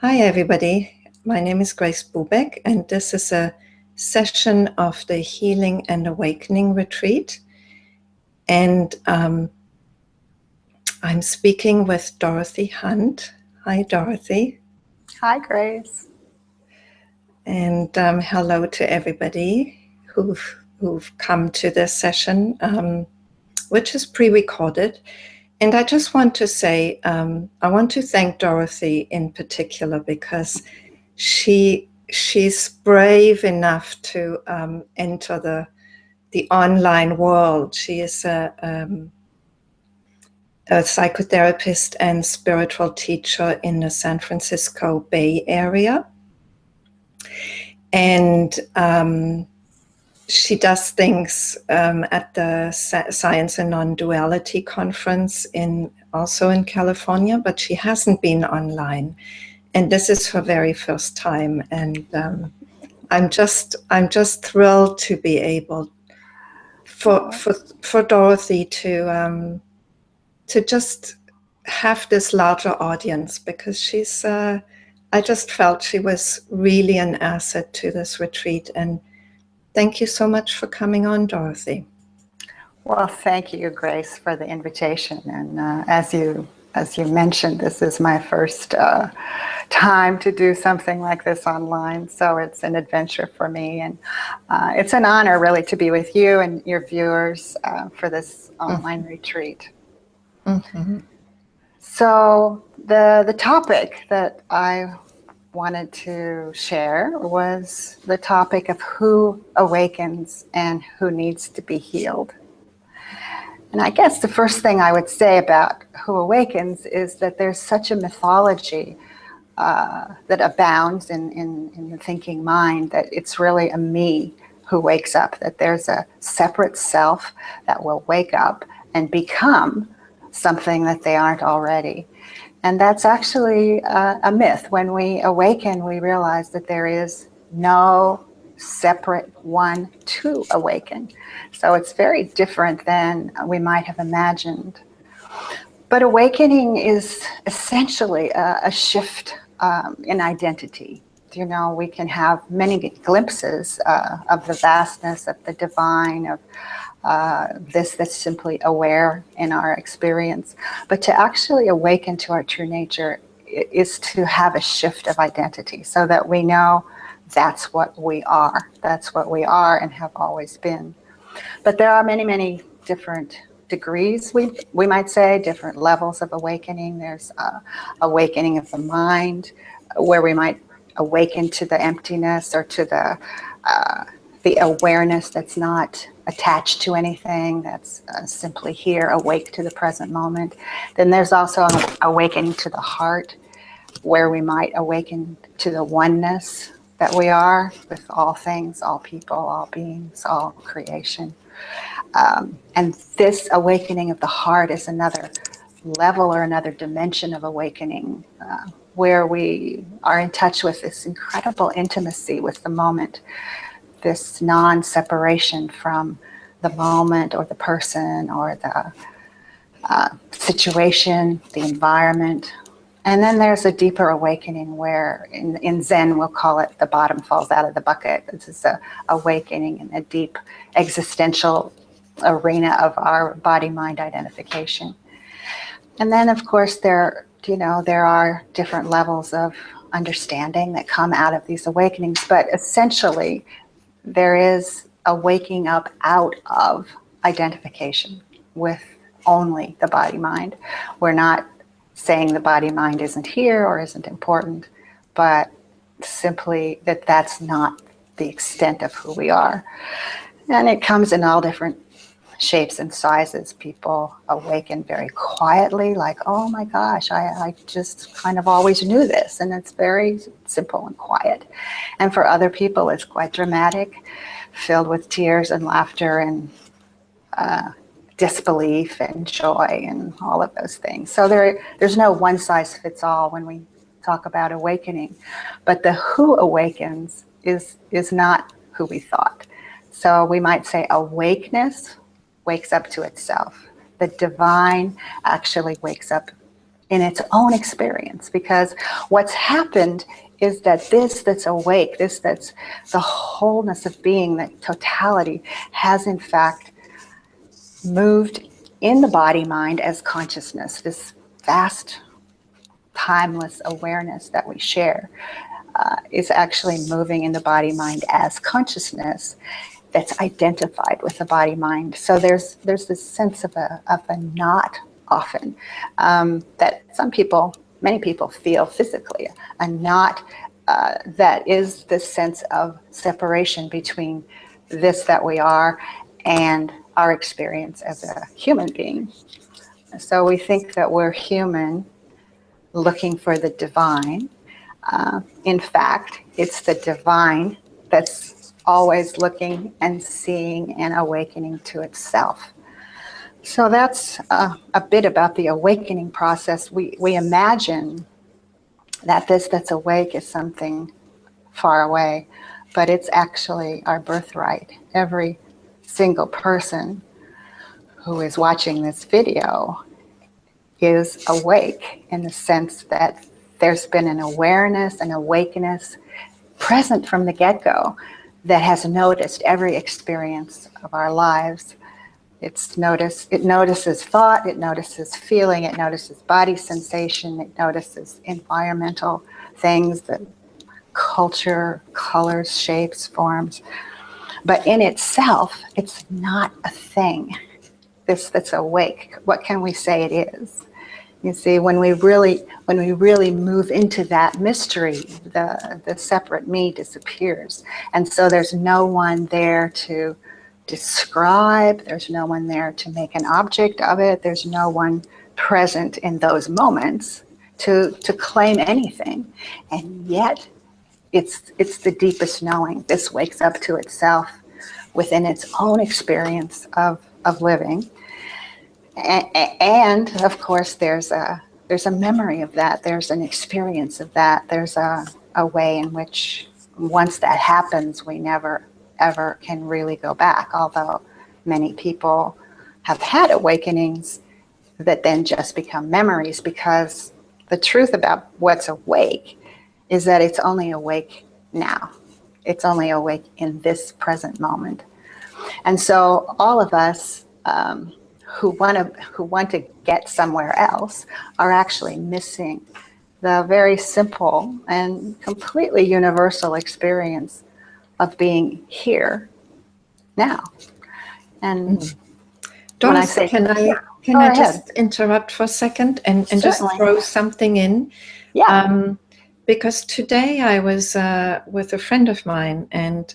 Hi, everybody. My name is Grace Bubeck, and this is a session of the Healing and Awakening Retreat. And I'm speaking with Dorothy Hunt. Hi, Dorothy. Hi, Grace. And hello to everybody who've come to this session, which is pre-recorded. And I just want to say, I want to thank Dorothy in particular because she's brave enough to enter the online world. She is a psychotherapist and spiritual teacher in the San Francisco Bay Area. And she does things at the Science and Non-Duality Conference also in California, but she hasn't been online. And this is her very first time. And I'm just thrilled to be able for Dorothy to just have this larger audience, because she's I just felt she was really an asset to this retreat. And thank you so much for coming on, Dorothy. Well, thank you, Grace, for the invitation. And as you mentioned, this is my first time to do something like this online, so it's an adventure for me, and it's an honor, really, to be with you and your viewers for this online retreat. Mm-hmm. So the topic that I wanted to share was the topic of who awakens and who needs to be healed. And I guess the first thing I would say about who awakens is that there's such a mythology that abounds in the thinking mind that it's really a me who wakes up, that there's a separate self that will wake up and become something that they aren't already. And that's actually a myth. When we awaken, we realize that there is no separate one to awaken. So it's very different than we might have imagined. But awakening is essentially a shift in identity. You know, we can have many glimpses of the vastness, of the divine, of this that's simply aware in our experience. But to actually awaken to our true nature is to have a shift of identity, so that we know that's what we are. That's what we are and have always been. But there are many, many different degrees, we might say, different levels of awakening. There's awakening of the mind, where we might awaken to the emptiness or to the awareness that's not attached to anything, that's simply here, awake to the present moment. Then there's also an awakening to the heart, where we might awaken to the oneness that we are with all things, all people, all beings, all creation. And this awakening of the heart is another level or another dimension of awakening, where we are in touch with this incredible intimacy with the moment, this non-separation from the moment or the person or the situation, the environment. And then there's a deeper awakening where in Zen we'll call it the bottom falls out of the bucket. This is a awakening in a deep existential arena of our body-mind identification. And then, of course, there are different levels of understanding that come out of these awakenings, but essentially there is a waking up out of identification with only the body-mind. We're not saying the body-mind isn't here or isn't important, but simply that that's not the extent of who we are. And it comes in all different shapes and sizes. People awaken very quietly, like, oh my gosh, I just kind of always knew this, and it's very simple and quiet. And for other people, it's quite dramatic, filled with tears and laughter and disbelief and joy and all of those things. So there's no one size fits all when we talk about awakening. But the who awakens is not who we thought. So we might say awakeness wakes up to itself. The divine actually wakes up in its own experience, because what's happened is that this that's awake, this that's the wholeness of being, that totality, has in fact moved in the body-mind as consciousness, this vast, timeless awareness that we share is actually moving in the body-mind as consciousness that's identified with the body-mind. So there's this sense of a knot often that many people feel physically, a knot that is this sense of separation between this that we are and our experience as a human being. So we think that we're human looking for the divine. In fact, it's the divine that's always looking and seeing and awakening to itself. So that's a bit about the awakening process. We imagine that this that's awake is something far away, but it's actually our birthright. Every single person who is watching this video is awake in the sense that there's been an awareness, an awakeness present from the get-go that has noticed every experience of our lives. It notices thought, it notices feeling, it notices body sensation, it notices environmental things, the culture, colors, shapes, forms. But in itself, it's not a thing. This that's awake. What can we say it is? You see, when we really move into that mystery, the separate me disappears. And so there's no one there to describe, there's no one there to make an object of it, there's no one present in those moments to claim anything. And yet, it's the deepest knowing. This wakes up to itself within its own experience of living. And of course, there's a memory of that. There's an experience of that. There's a way in which once that happens, we never ever can really go back. Although many people have had awakenings that then just become memories, because the truth about what's awake is that it's only awake now. It's only awake in this present moment. And so all of us who want to get somewhere else are actually missing the very simple and completely universal experience of being here now. And when I say, can go I ahead. just interrupt for a second and just throw something in? Yeah. Because today I was with a friend of mine, and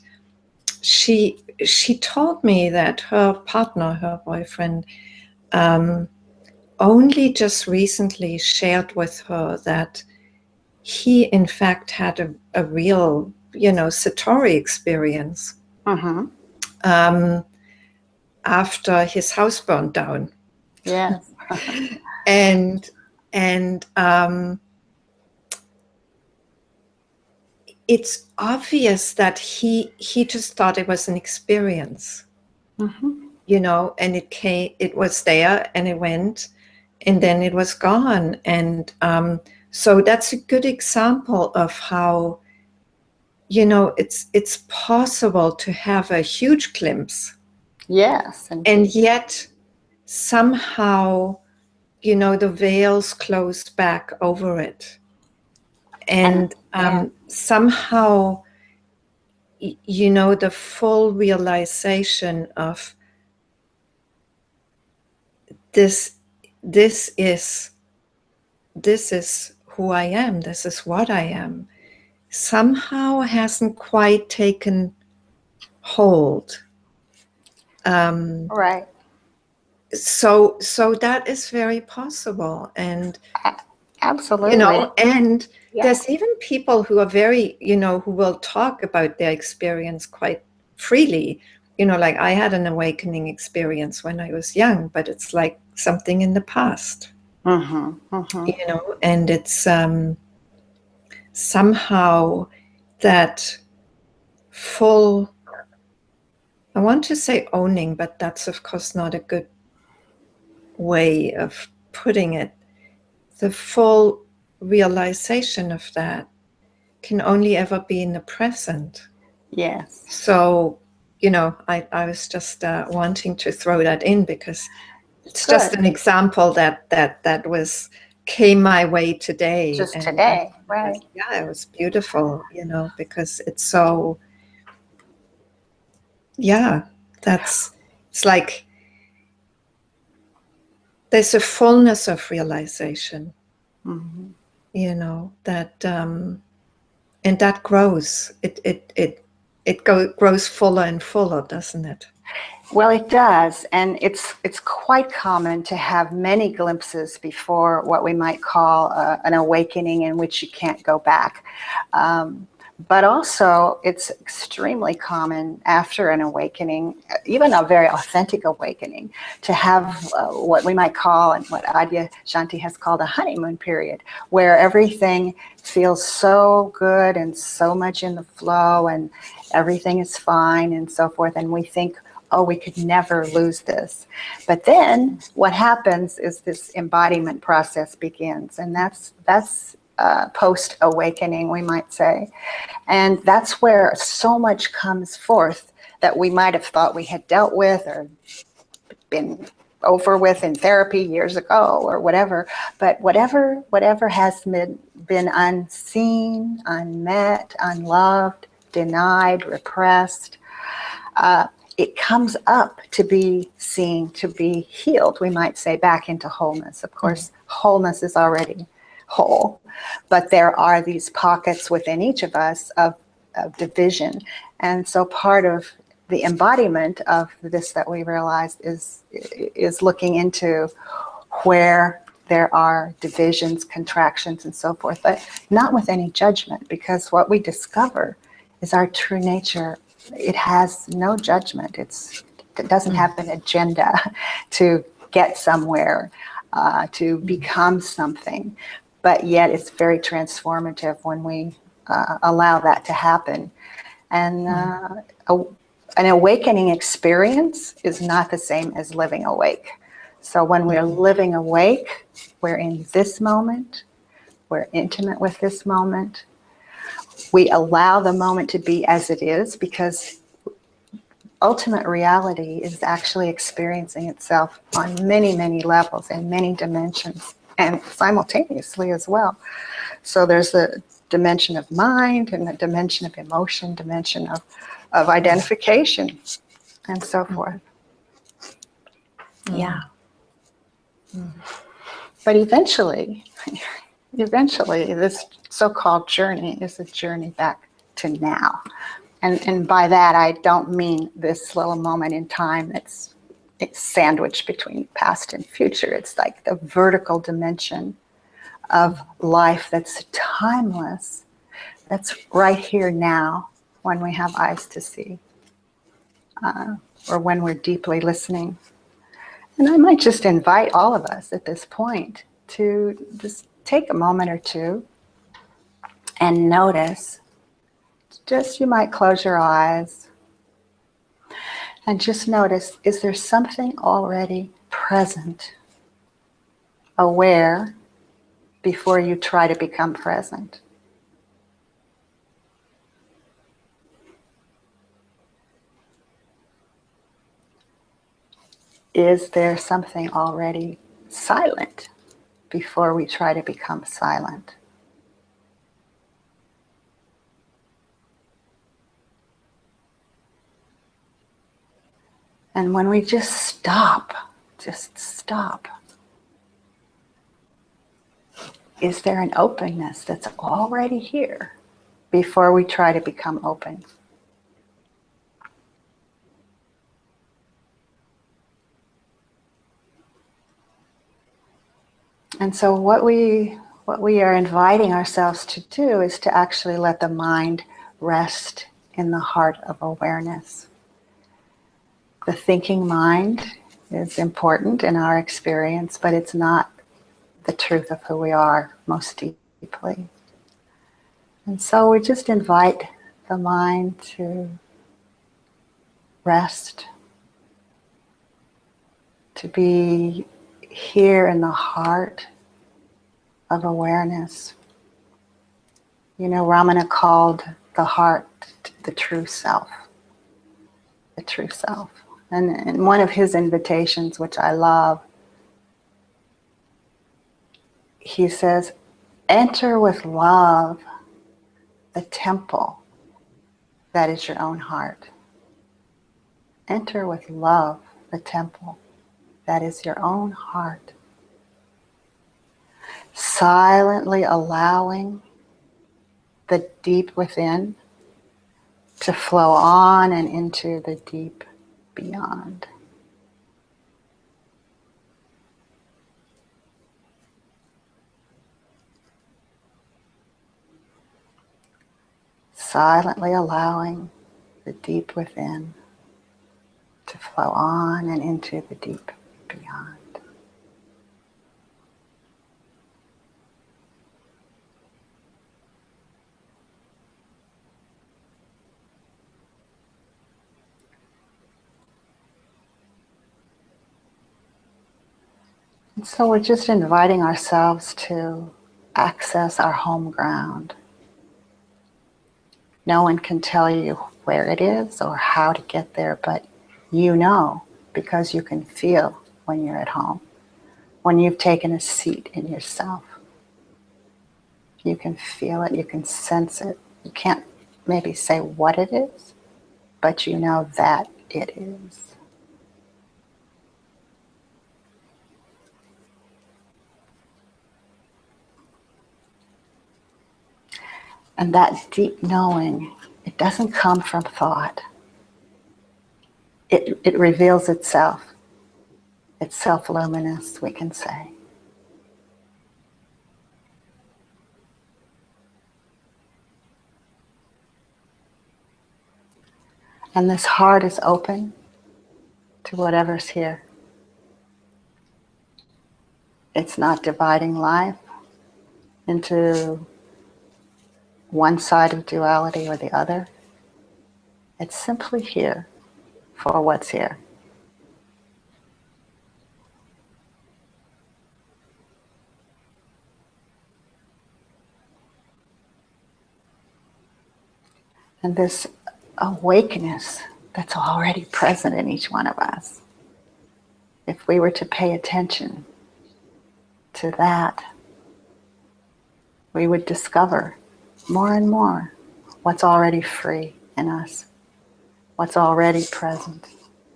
she told me that her partner, her boyfriend, only just recently shared with her that he in fact had a real, Satori experience after his house burned down. Yes. and it's obvious that he just thought it was an experience, and it was there and it went and then it was gone. And so that's a good example of how, it's possible to have a huge glimpse. Yes. And yet somehow, the veils closed back over it. And somehow, the full realization of this is who I am, this is what I am, somehow hasn't quite taken hold. Right. So that is very possible. And absolutely. And there's even people who are very, who will talk about their experience quite freely. Like I had an awakening experience when I was young, but it's like something in the past. And it's somehow that full, I want to say owning, but that's of course not a good way of putting it. the full realization of that can only ever be in the present. Yes. So, I was just wanting to throw that in because it's Good. just an example that came my way today. Just today, right? Yeah, it was beautiful, because it's so, it's like there's a fullness of realization, that, and that grows. It grows fuller and fuller, doesn't it? Well, it does, and it's quite common to have many glimpses before what we might call an awakening in which you can't go back. But also, it's extremely common after an awakening, even a very authentic awakening, to have what we might call, and what Adya Shanti has called, a honeymoon period, where everything feels so good and so much in the flow and everything is fine and so forth, and we think, oh, we could never lose this. But then what happens is this embodiment process begins, and that's post-awakening, we might say. And that's where so much comes forth that we might have thought we had dealt with or been over with in therapy years ago or whatever. But whatever has been unseen, unmet, unloved, denied, repressed, it comes up to be seen, to be healed, we might say, back into wholeness. Of course, wholeness is already whole, but there are these pockets within each of us of division. And so part of the embodiment of this that we realized is looking into where there are divisions, contractions, and so forth, but not with any judgment, because what we discover is our true nature. It has no judgment. It doesn't have an agenda to get somewhere, to become something, but yet it's very transformative when we allow that to happen. And an awakening experience is not the same as living awake. So when we're living awake, we're in this moment, we're intimate with this moment. We allow the moment to be as it is, because ultimate reality is actually experiencing itself on many, many levels and many dimensions, and simultaneously as well. So there's a dimension of mind and a dimension of emotion, dimension of identification, and so forth. Yeah. But eventually, this so-called journey is a journey back to now. And by that, I don't mean this little moment in time it's sandwiched between past and future. It's like the vertical dimension of life that's timeless, that's right here now when we have eyes to see, or when we're deeply listening. And I might just invite all of us at this point to just take a moment or two and notice. Just, you might close your eyes and just notice, is there something already present, aware, before you try to become present? Is there something already silent before we try to become silent? And when we just stop, is there an openness that's already here before we try to become open? And so what we are inviting ourselves to do is to actually let the mind rest in the heart of awareness. The thinking mind is important in our experience, but it's not the truth of who we are most deeply. And so we just invite the mind to rest, to be here in the heart, of awareness. You know, Ramana called the heart the true self. The true self. And one of his invitations, which I love, he says, enter with love the temple that is your own heart. Enter with love the temple that is your own heart. Silently allowing the deep within to flow on and into the deep beyond. Silently allowing the deep within to flow on and into the deep beyond. And so we're just inviting ourselves to access our home ground. No one can tell you where it is or how to get there, but you know, because you can feel when you're at home, when you've taken a seat in yourself. You can feel it, you can sense it. You can't maybe say what it is, but you know that it is. And that deep knowing, it doesn't come from thought. It reveals itself. It's self-luminous, we can say. And this heart is open to whatever's here. It's not dividing life into one side of duality or the other. It's simply here for what's here. And this awakeness that's already present in each one of us, if we were to pay attention to that, we would discover more and more what's already free in us, what's already present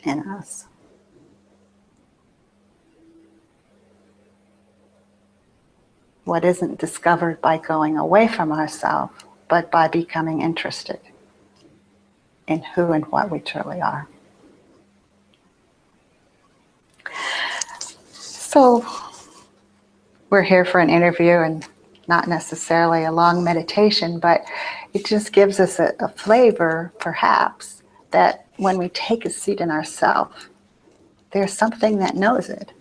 in us. What isn't discovered by going away from ourselves, but by becoming interested in who and what we truly are. So we're here for an interview and not necessarily a long meditation, but it just gives us a flavor, perhaps, that when we take a seat in ourself, there's something that knows it.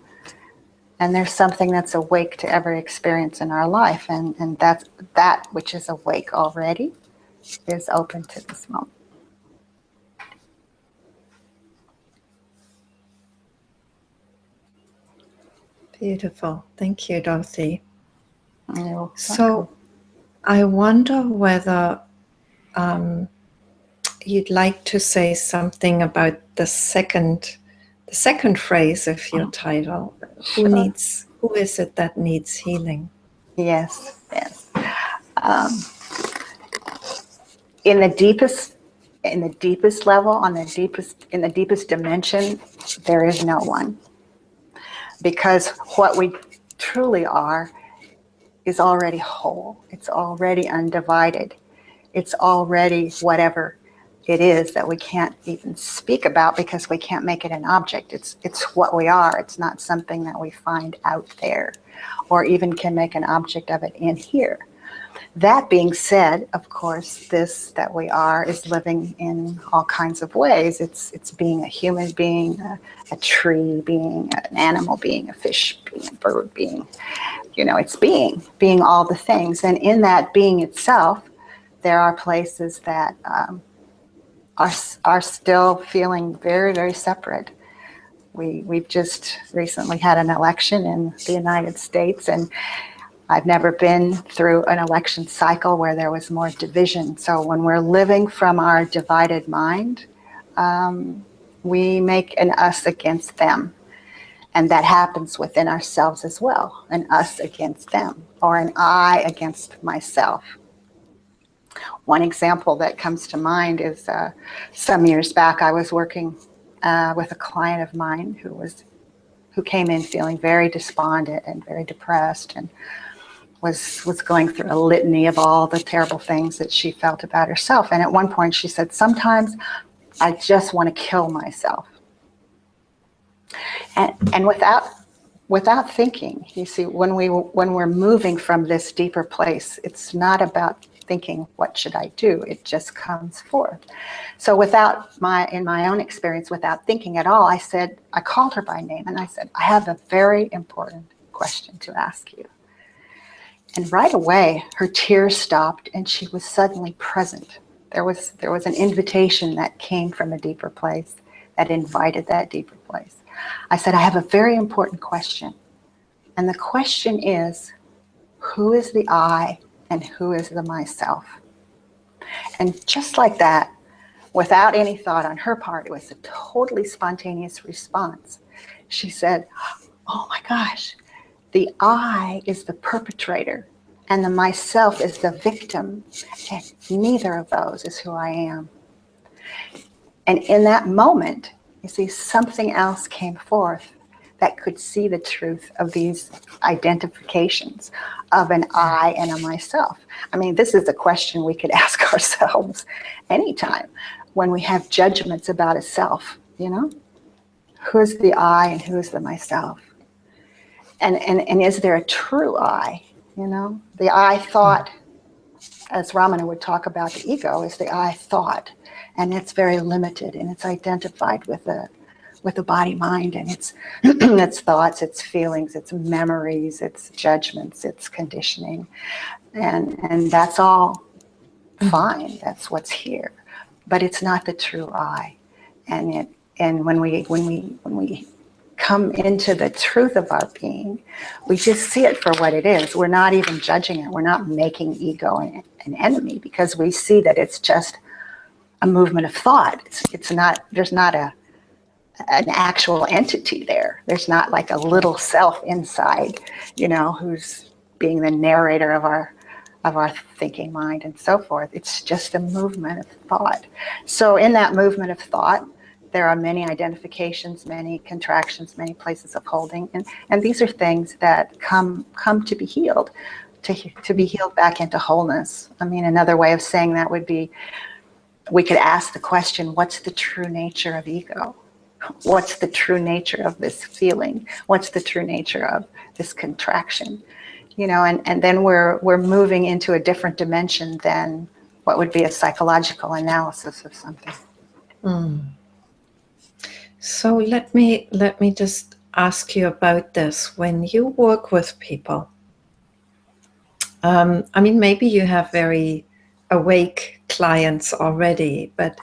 And there's something that's awake to every experience in our life. And that's that which is awake already is open to this moment. Beautiful. Thank you, Dorothy. You're So welcome. I wonder whether you'd like to say something about the second phrase of your title. Sure. Who is it that needs healing? Yes, yes. In the deepest level, in the deepest dimension, there is no one. Because what we truly are is already whole. It's already undivided. It's already whatever it is that we can't even speak about because we can't make it an object. It's what we are. It's not something that we find out there or even can make an object of it in here. That being said, of course, this that we are is living in all kinds of ways. It's being a human being, a tree being, an animal being, a fish being, a bird being. It's being all the things. And in that being itself, there are places that are still feeling very, very separate. We've just recently had an election in the United States, and I've never been through an election cycle where there was more division. So when we're living from our divided mind, we make an us against them. And that happens within ourselves as well, an us against them, or an I against myself. One example that comes to mind is some years back, I was working with a client of mine who came in feeling very despondent and very depressed, and was going through a litany of all the terrible things that she felt about herself. And at one point she said, sometimes I just want to kill myself. And without thinking, you see, when we're moving from this deeper place, it's not about thinking, what should I do? It just comes forth. So in my own experience, without thinking at all, I called her by name and I said, I have a very important question to ask you. And right away, her tears stopped and she was suddenly present. There was an invitation that came from a deeper place, that invited that deeper place. I said, I have a very important question. And the question is, who is the I and who is the myself? And just like that, without any thought on her part, it was a totally spontaneous response. She said, oh my gosh, the I is the perpetrator and the myself is the victim, and neither of those is who I am. And in that moment, you see, something else came forth that could see the truth of these identifications of an I and a myself. I mean, this is a question we could ask ourselves anytime when we have judgments about a self, you know? Who's the I and who's the myself? And is there a true I, you know? The I thought, as Ramana would talk about the ego, is the I thought. And it's very limited, and it's identified with the body mind and its its thoughts, its feelings, its memories, its judgments, its conditioning. And that's all fine. That's what's here. But it's not the true I. And when we come into the truth of our being, we just see it for what it is. We're not even judging it. We're not making ego an enemy, because we see that it's just a movement of thought. It's not, there's not an actual entity there. There's not like a little self inside, you know, who's being the narrator of our thinking mind and so forth. It's just a movement of thought. So in that movement of thought, there are many identifications, many contractions, many places of holding, and these are things that come to be healed, to be healed back into wholeness. I mean, another way of saying that would be, we could ask the question, what's the true nature of ego? What's the true nature of this feeling? What's the true nature of this contraction? You know, and then we're moving into a different dimension than what would be a psychological analysis of something. So let me just ask you about this. When you work with people, I mean, maybe you have very awake clients already, but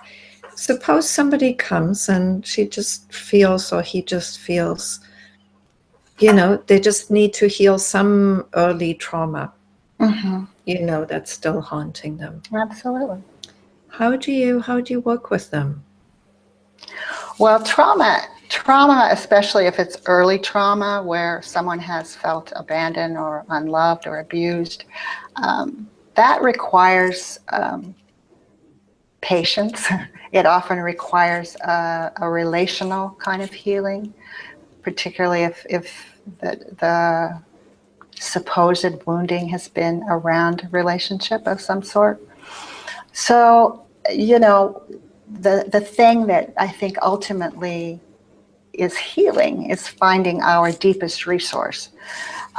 suppose somebody comes and she just feels, or he just feels, you know, they just need to heal some early trauma, you know, that's still haunting them. Absolutely. How do you work with them? Well, trauma, especially if it's early trauma where someone has felt abandoned or unloved or abused, that requires patience. It often requires a relational kind of healing, particularly if the supposed wounding has been around a relationship of some sort. So, you know, the thing that I think ultimately is healing is finding our deepest resource.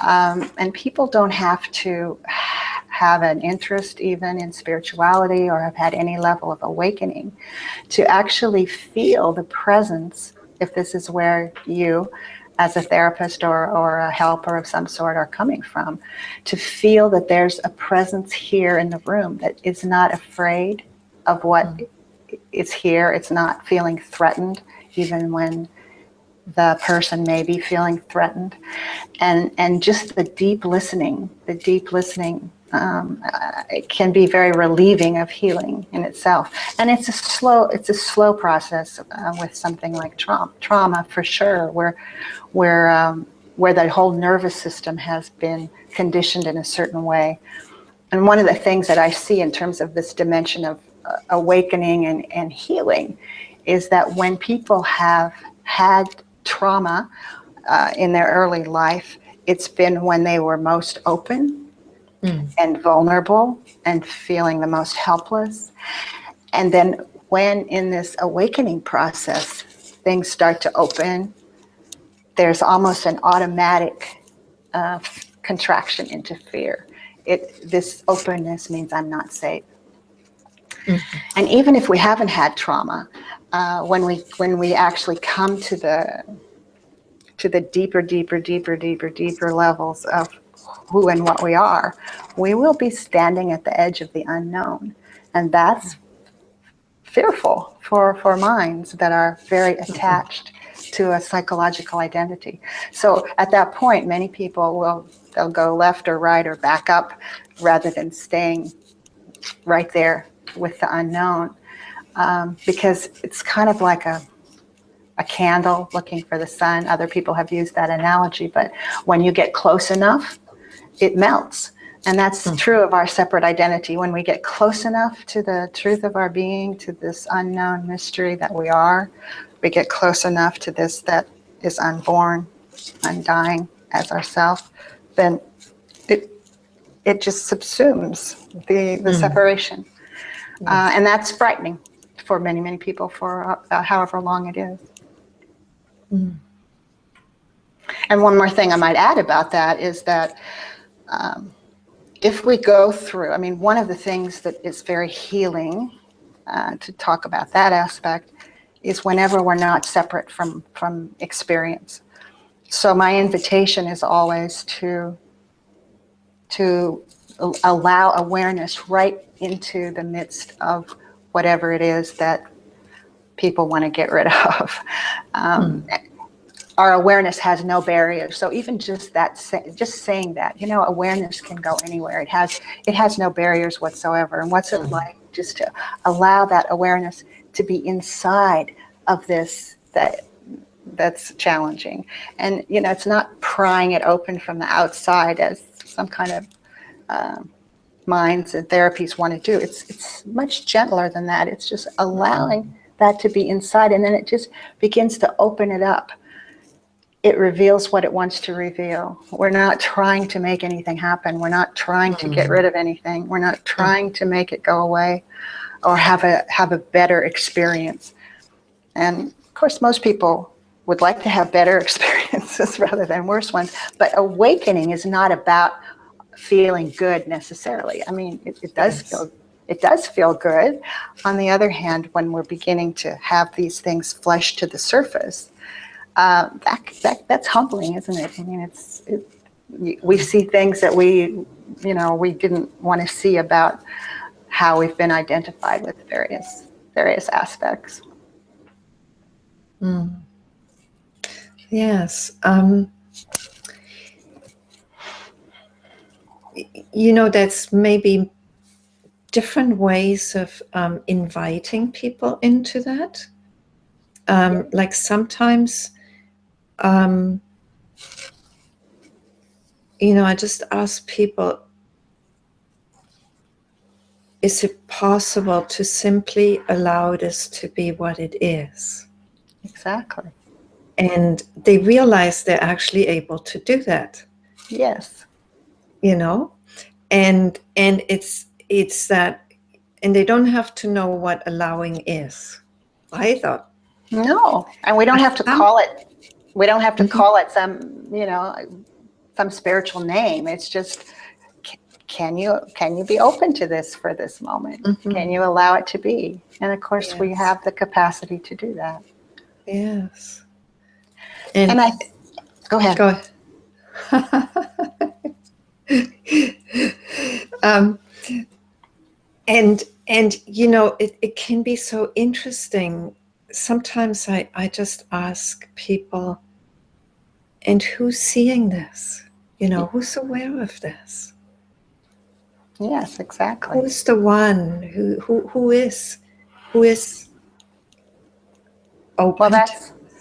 And people don't have to have an interest even in spirituality or have had any level of awakening to actually feel the presence, if this is where you as a therapist or a helper of some sort are coming from, to feel that there's a presence here in the room that is not afraid of what is here. It's not feeling threatened even when the person may be feeling threatened, and just the deep listening, it can be very relieving of healing in itself. And it's a slow process with something like trauma for sure, where the whole nervous system has been conditioned in a certain way. And one of the things that I see in terms of this dimension of awakening and healing is that when people have had trauma in their early life, it's been when they were most open and vulnerable and feeling the most helpless. And then when in this awakening process, things start to open, there's almost an automatic contraction into fear. This openness means I'm not safe. Mm-hmm. And even if we haven't had trauma, when we actually come to the deeper levels of who and what we are, we will be standing at the edge of the unknown, and that's fearful for minds that are very attached to a psychological identity. So at that point, many people they'll go left or right or back up rather than staying right there with the unknown, because it's kind of like a candle looking for the sun. Other people have used that analogy, but when you get close enough, it melts. And that's true of our separate identity. When we get close enough to the truth of our being, to this unknown mystery that we are, we get close enough to this that is unborn, undying as ourself, then it just subsumes the separation. And that's frightening for many, many people for however long it is. And one more thing I might add about that is that if we go through, I mean, one of the things that is very healing, to talk about that aspect, is whenever we're not separate from experience. So my invitation is always to allow awareness right into the midst of whatever it is that people want to get rid of. Our awareness has no barriers. So even just saying that, awareness can go anywhere. It has no barriers whatsoever. And what's it like just to allow that awareness to be inside of this that's challenging. And, it's not prying it open from the outside as some kind of minds and therapies want to do. It's much gentler than that. It's just allowing that to be inside, and then it just begins to open it up. It reveals what it wants to reveal. We're not trying to make anything happen. We're not trying to get rid of anything. We're not trying to make it go away or have a better experience. And of course, most people would like to have better experiences rather than worse ones. But awakening is not about feeling good necessarily. I mean, it does feel good. On the other hand, when we're beginning to have these things flesh to the surface, that's humbling, isn't it? I mean, we see things that we didn't want to see about how we've been identified with various aspects. Yes. That's maybe different ways of inviting people into that. Like sometimes, I just ask people, is it possible to simply allow this to be what it is? Exactly. And they realize they're actually able to do that. Yes. And it's that, and they don't have to know what allowing is either. No, and we don't have to call it. We don't have to call it some spiritual name. It's just, can you be open to this for this moment? Can you allow it to be? And of course, we have the capacity to do that. Yes. And go ahead. Go ahead. And it can be so interesting sometimes I just ask people, and who's seeing this? Who's aware of this? Yes, exactly. Who's the one who is open? Well,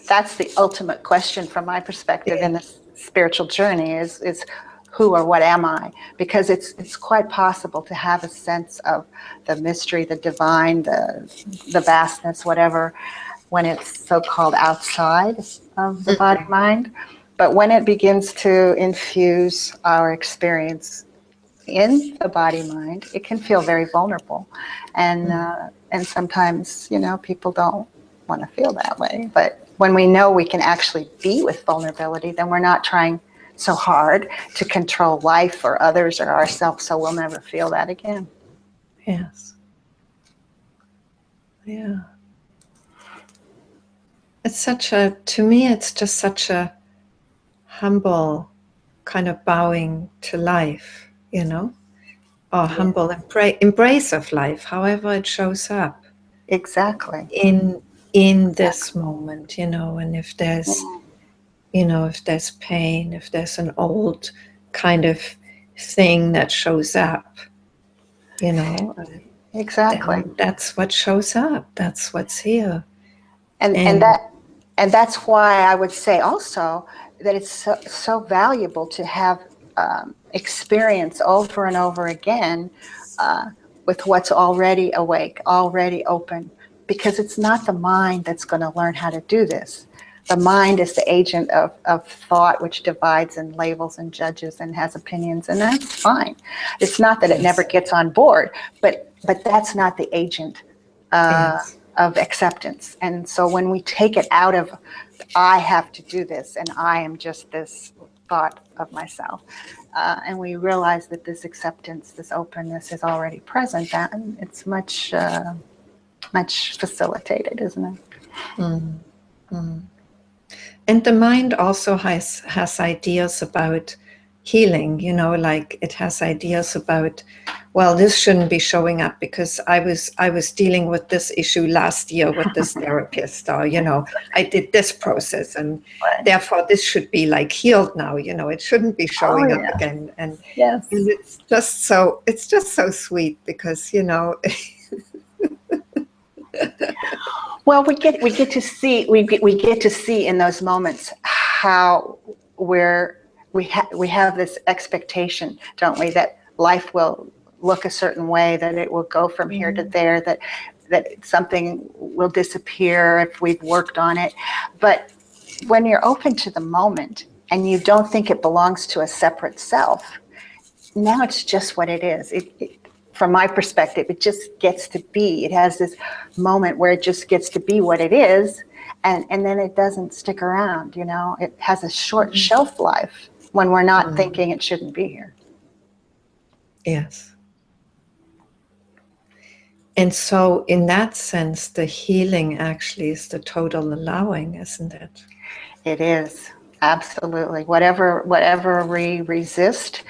that's the ultimate question from my perspective in this spiritual journey is who or what am I? Because it's quite possible to have a sense of the mystery, the divine, the vastness, whatever, when it's so-called outside of the body mind. But when it begins to infuse our experience in the body mind, it can feel very vulnerable, and sometimes people don't want to feel that way. But when we know we can actually be with vulnerability, then we're not trying so hard to control life or others or ourselves, so we'll never feel that again. Yes. Yeah. To me, it's just such a humble kind of bowing to life, or humble embrace of life, however it shows up. Exactly. In this moment, and if there's, if there's pain, if there's an old kind of thing that shows up, Exactly. then that's what shows up. That's what's here. And that's why I would say also that it's so valuable to have experience over and over again with what's already awake, already open, because it's not the mind that's going to learn how to do this. The mind is the agent of thought, which divides and labels and judges and has opinions, and that's fine. It's not that it never gets on board, but that's not the agent of acceptance. And so when we take it out of, I have to do this, and I am just this thought of myself, and we realize that this acceptance, this openness is already present, then it's much facilitated, isn't it? Mm-hmm. And the mind also has ideas about healing, like it has ideas about, well, this shouldn't be showing up because I was dealing with this issue last year with this therapist, or I did this process, and therefore this should be like healed now. It shouldn't be showing up again. And yes, and it's just so sweet because Well, we get to see in those moments how we have this expectation, don't we, that life will look a certain way, that it will go from here to there, that something will disappear if we've worked on it. But when you're open to the moment and you don't think it belongs to a separate self, now it's just what it is. From my perspective, it just gets to be. It has this moment where it just gets to be what it is, and then it doesn't stick around, It has a short shelf life when we're not thinking it shouldn't be here. Yes. And so in that sense, the healing actually is the total allowing, isn't it? It is. Absolutely. Whatever we resist,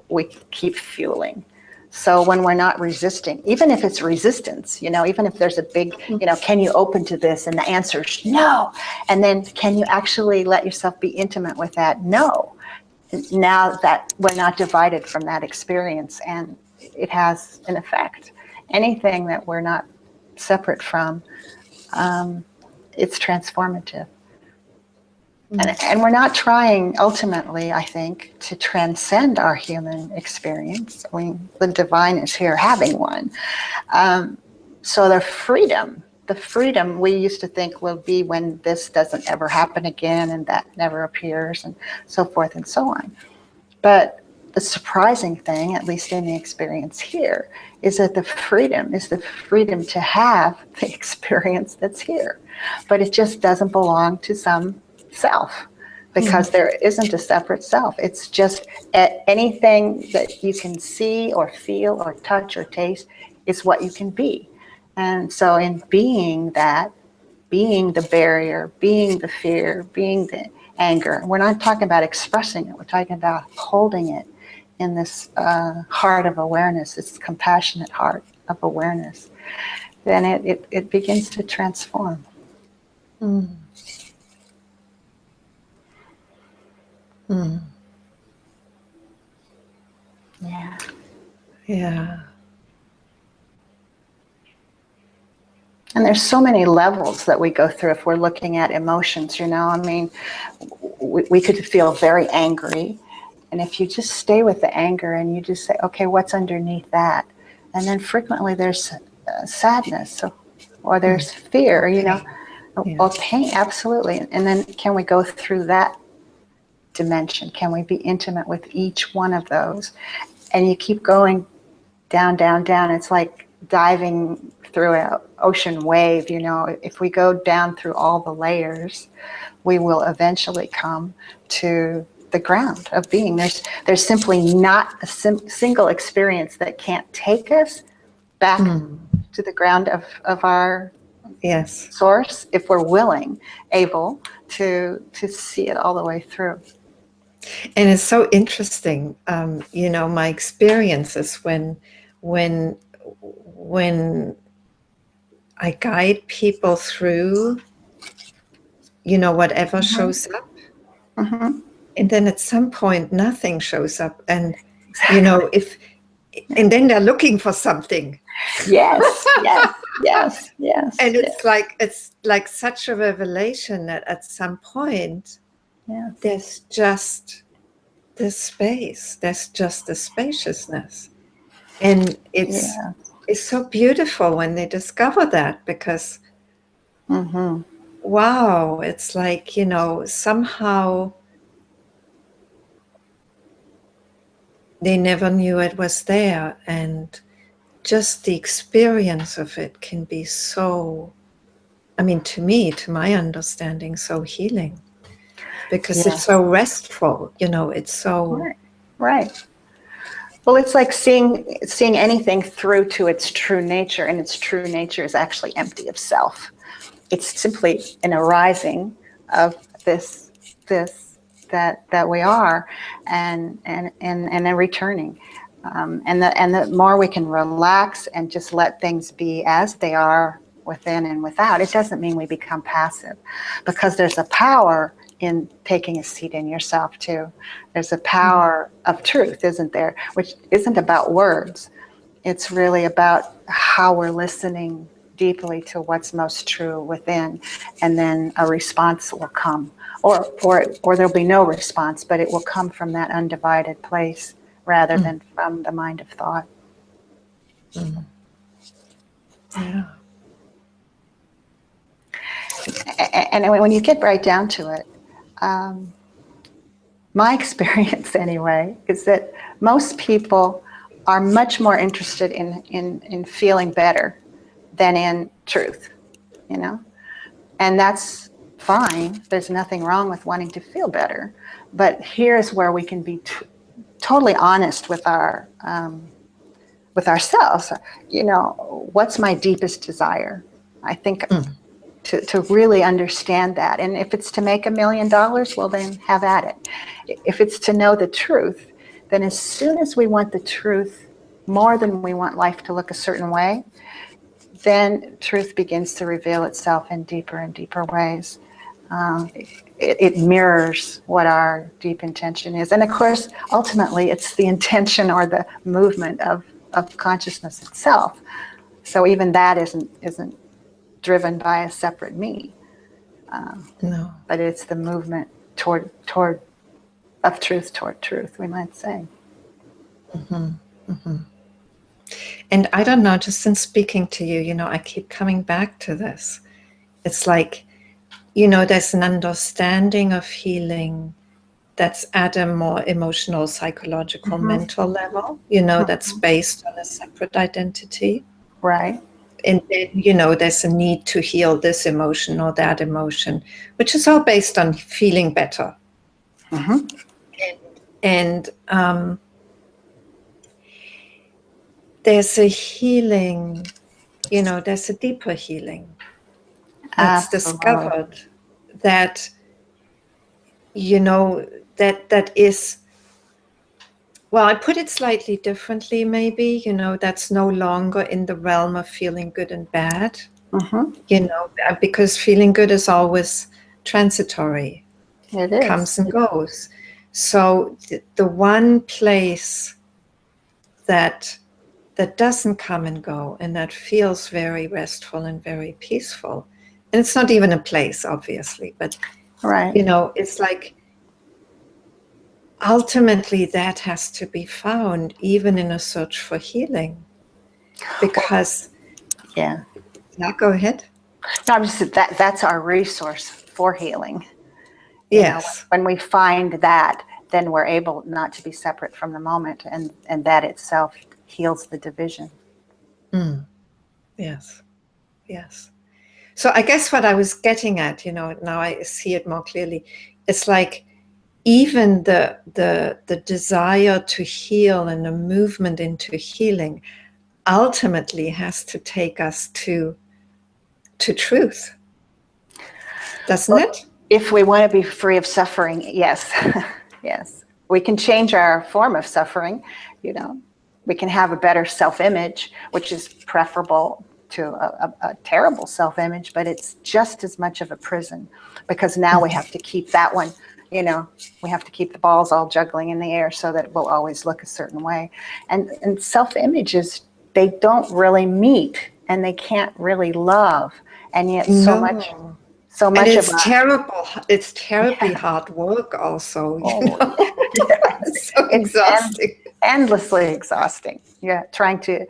we keep fueling. So when we're not resisting, even if it's resistance, even if there's a big, can you open to this? And the answer is no. And then can you actually let yourself be intimate with that? No. Now that we're not divided from that experience, and it has an effect. Anything that we're not separate from, it's transformative. And we're not trying, ultimately, I think, to transcend our human experience. I mean, the divine is here having one. So the freedom we used to think will be when this doesn't ever happen again and that never appears and so forth and so on. But the surprising thing, at least in the experience here, is that the freedom is the freedom to have the experience that's here. But it just doesn't belong to some self, because there isn't a separate self. It's just anything that you can see or feel or touch or taste is what you can be. And so in being that, being the barrier, being the fear, being the anger, we're not talking about expressing it, we're talking about holding it in this heart of awareness, this compassionate heart of awareness, then it begins to transform. Mm. Mm. Yeah. Yeah. And there's so many levels that we go through if we're looking at emotions, you know. I mean, we could feel very angry. And if you just stay with the anger and you just say, okay, what's underneath that? And then frequently there's sadness or there's fear, you know, or pain, absolutely. And then can we go through that dimension? Can we be intimate with each one of those? And you keep going down, down, down. It's like diving through an ocean wave, you know. If we go down through all the layers, we will eventually come to the ground of being. There's simply not a single experience that can't take us back to the ground of our source if we're willing, able to see it all the way through. And it's so interesting, you know, my experiences when I guide people through, you know, whatever shows up. And then at some point, nothing shows up. And, you know, and then they're looking for something. Yes, yes, yes, yes. And it's like such a revelation that at some point, there's just this space, there's just the spaciousness. And it's so beautiful when they discover that, because wow, it's like, you know, somehow they never knew it was there, and just the experience of it can be so, I mean, to me, to my understanding, so healing, because it's so restful, you know, it's so right. Well, it's like seeing anything through to its true nature, and its true nature is actually empty of self. It's simply an arising of this that we are, and a returning. And the more we can relax and just let things be as they are, within and without, it doesn't mean we become passive, because there's a power in taking a seat in yourself too. There's a power of truth, isn't there? Which isn't about words. It's really about how we're listening deeply to what's most true within, and then a response will come, or there'll be no response, but it will come from that undivided place rather than from the mind of thought. Yeah. And when you get right down to it, my experience anyway is that most people are much more interested in feeling better than in truth, you know? And that's fine. There's nothing wrong with wanting to feel better. But here's where we can be totally honest with ourselves. You know, what's my deepest desire? I think to really understand that. And if it's to make $1 million, well, then have at it. If it's to know the truth, then as soon as we want the truth more than we want life to look a certain way, then truth begins to reveal itself in deeper and deeper ways. It mirrors what our deep intention is. And of course, ultimately, it's the intention or the movement of consciousness itself. So even that isn't driven by a separate me. No. But it's the movement toward truth, we might say. And I don't know, just in speaking to you, you know, I keep coming back to this. It's like, you know, there's an understanding of healing that's at a more emotional, psychological, mental level, you know, that's based on a separate identity. Right. And then, you know, there's a need to heal this emotion or that emotion, which is all based on feeling better. And there's a healing, you know, there's a deeper healing that's discovered that, you know, that is, well, I put it slightly differently, maybe, you know, that's no longer in the realm of feeling good and bad. Because feeling good is always transitory. It is. Comes and goes. So the one place that doesn't come and go and that feels very restful and very peaceful, and it's not even a place, obviously, but Right. It's like ultimately that has to be found even in a search for healing, because Yeah. Go ahead. No, I'm just that's our resource for healing. Yes. When we find that, then we're able not to be separate from the moment, and that itself heals the division. Yes. Yes. So I guess what I was getting at, now I see it more clearly. It's like even the desire to heal and the movement into healing ultimately has to take us to truth, doesn't it? If we want to be free of suffering, yes. Yes. We can change our form of suffering, We can have a better self-image, which is preferable to a terrible self-image, but it's just as much of a prison, because now we have to keep that one, we have to keep the balls all juggling in the air so that it will always look a certain way. And self-images, they don't really meet, and they can't really love. And yet so much and it's of terrible. It's terribly hard work also. It's so exhausting. Endlessly exhausting. Yeah, trying to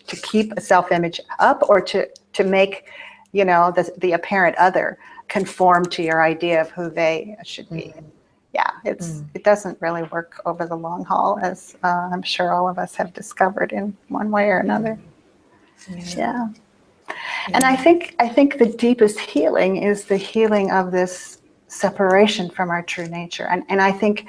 keep a self-image up, or to make the apparent other conform to your idea of who they should be. Yeah, it doesn't really work over the long haul, as I'm sure all of us have discovered in one way or another. Yeah. And I think the deepest healing is the healing of this separation from our true nature. And I think,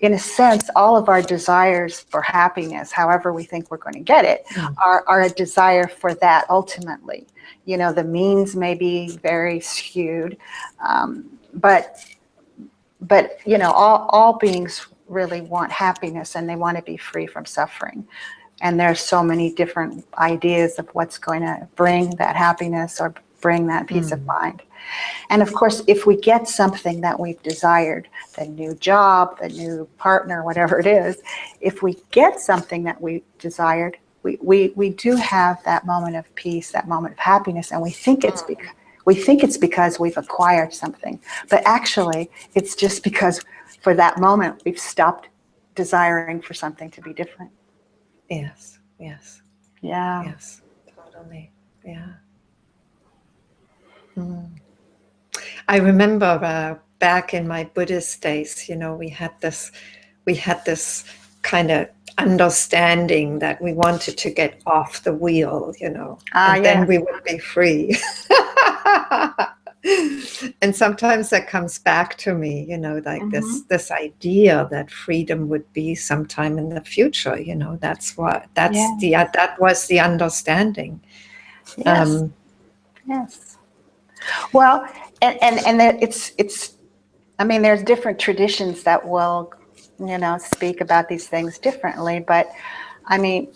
in a sense, all of our desires for happiness, however we think we're going to get it, are a desire for that ultimately. The means may be very skewed, but all beings really want happiness, and they want to be free from suffering. And there's so many different ideas of what's going to bring that happiness or bring that peace of mind. And of course, if we get something that we've desired, the new job, the new partner, whatever it is, if we get something that we desired, we do have that moment of peace, that moment of happiness, and we think it's because we've acquired something. But actually, it's just because for that moment we've stopped desiring for something to be different. Yes. Yeah. Yes, totally. Yeah. I remember back in my Buddhist days, we had this kind of understanding that we wanted to get off the wheel, and then we would be free. And sometimes that comes back to me, like this idea that freedom would be sometime in the future. That was the understanding. Yes. Yes. Well, and it's. I mean, there's different traditions that will, speak about these things differently. But I mean,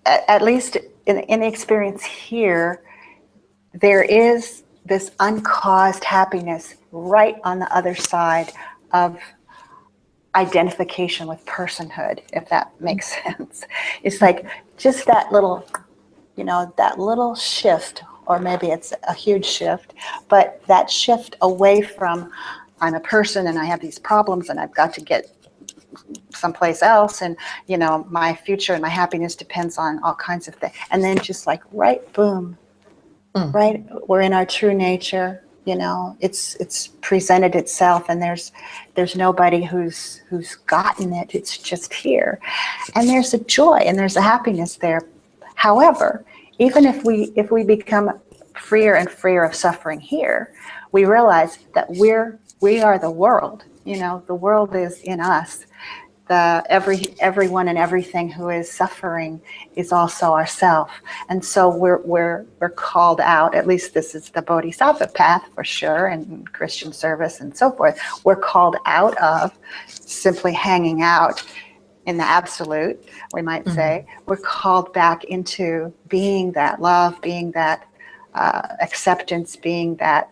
at least in the experience here, there is this uncaused happiness right on the other side of identification with personhood, if that makes sense. It's like just that little shift, or maybe it's a huge shift, but that shift away from I'm a person and I have these problems and I've got to get someplace else, and my future and my happiness depends on all kinds of things, and then just like boom, right, we're in our true nature. It's presented itself, and there's nobody who's gotten it. It's just here, and there's a joy and there's a happiness there. However, even if we become freer and freer of suffering here, we realize that we are the world. The world is in us. Everyone and everything who is suffering is also ourself, and so we're called out. At least this is the Bodhisattva path for sure, and Christian service and so forth. We're called out of simply hanging out in the absolute, we might say. We're called back into being that love, being that acceptance, being that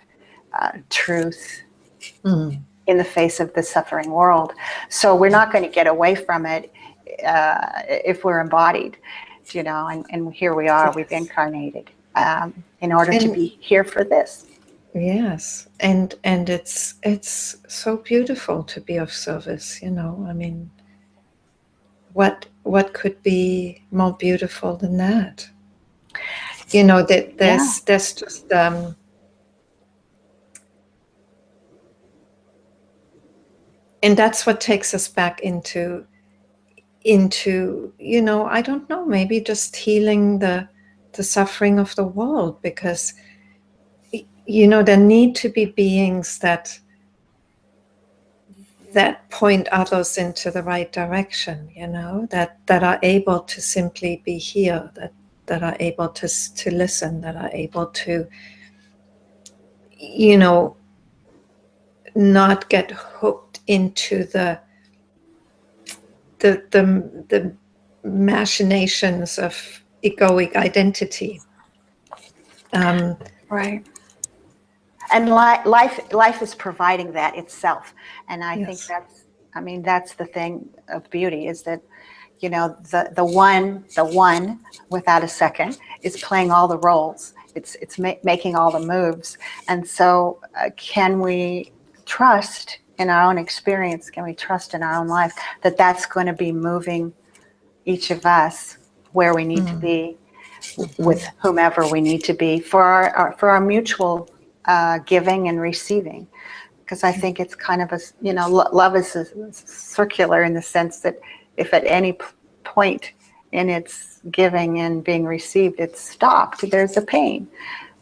truth in the face of the suffering world. So we're not going to get away from it if we're embodied, you know, and here we are, we've incarnated in order to be here for this. Yes, and it's so beautiful to be of service, you know. I mean, what could be more beautiful than that? You know, that there's just and that's what takes us back into you know, I don't know, maybe just healing the suffering of the world, because you know, there need to be beings that point others into the right direction, you know, that are able to simply be here, that are able to listen, that are able to, you know, not get hooked into the machinations of egoic identity. Right. And life is providing that itself. And I think that's the thing of beauty, is that, you know, the one without a second is playing all the roles. It's making all the moves. And so can we trust in our own experience? Can we trust in our own life that that's going to be moving each of us where we need to be, with whomever we need to be, for our mutual giving and receiving? Because I think it's kind of a, you know, love is circular in the sense that if at any point in its giving and being received it's stopped, there's a pain.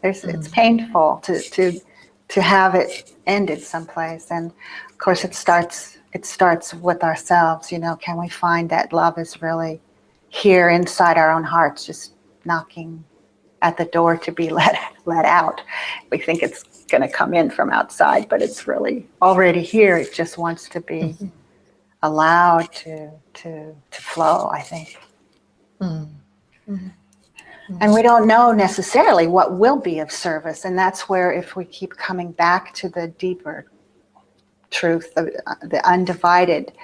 It's painful to have it ended someplace. And of course it starts with ourselves. You know, can we find that love is really here inside our own hearts, just knocking at the door to be let out. We think it's going to come in from outside, but it's really already here. It just wants to be allowed to flow, I think. And we don't know necessarily what will be of service, and that's where, if we keep coming back to the deeper truth, the undivided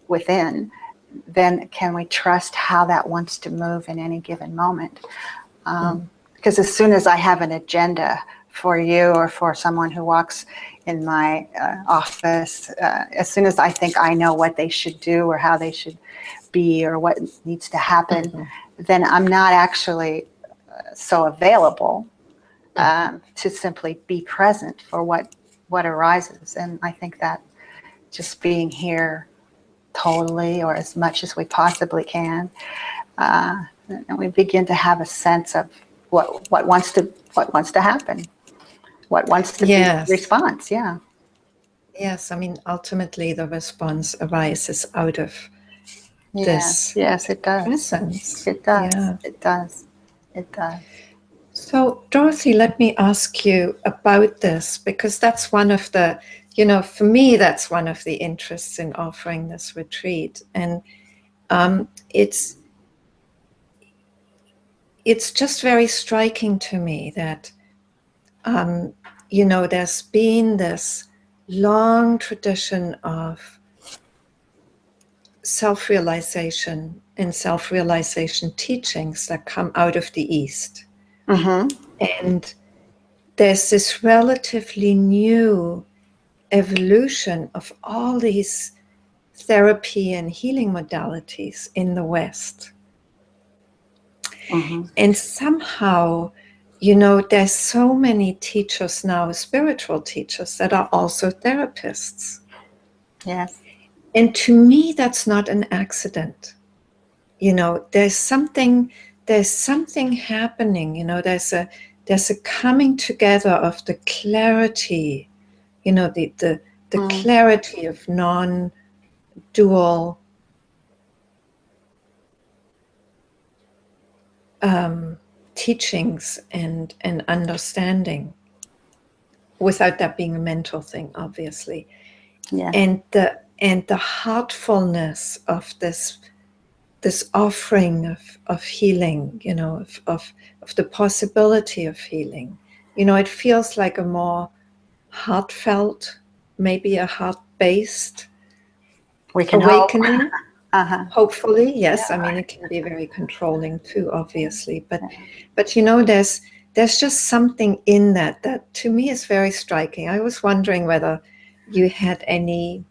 within, then can we trust how that wants to move in any given moment? Because as soon as I have an agenda for you or for someone who walks in my office, as soon as I think I know what they should do or how they should be or what needs to happen, then I'm not actually so available to simply be present for what arises. And I think that just being here totally, or as much as we possibly can, and we begin to have a sense of what wants to happen, what wants to be the response. Yes, I mean, ultimately the response arises out of this. Yes, it does. Presence. It does. Yeah. It does. It does. So, Dorothy, let me ask you about this, because that's one of the, you know, for me, that's one of the interests in offering this retreat. And it's just very striking to me that, you know, there's been this long tradition of self-realization and self-realization teachings that come out of the East. And there's this relatively new evolution of all these therapy and healing modalities in the West. And somehow, you know, there's so many teachers now, spiritual teachers, that are also therapists. Yes. And to me, that's not an accident. You know, there's something happening, you know, there's a coming together of the clarity, you know, the clarity of non-dual teachings and understanding, without that being a mental thing, obviously. Yeah. And the heartfulness of this this offering of healing, you know, of the possibility of healing. You know, it feels like a more heartfelt, maybe a heart-based We can awakening. hope. Hopefully, yes. Yeah. I mean, it can be very controlling too, obviously. But you know, there's just something in that to me is very striking. I was wondering whether you had any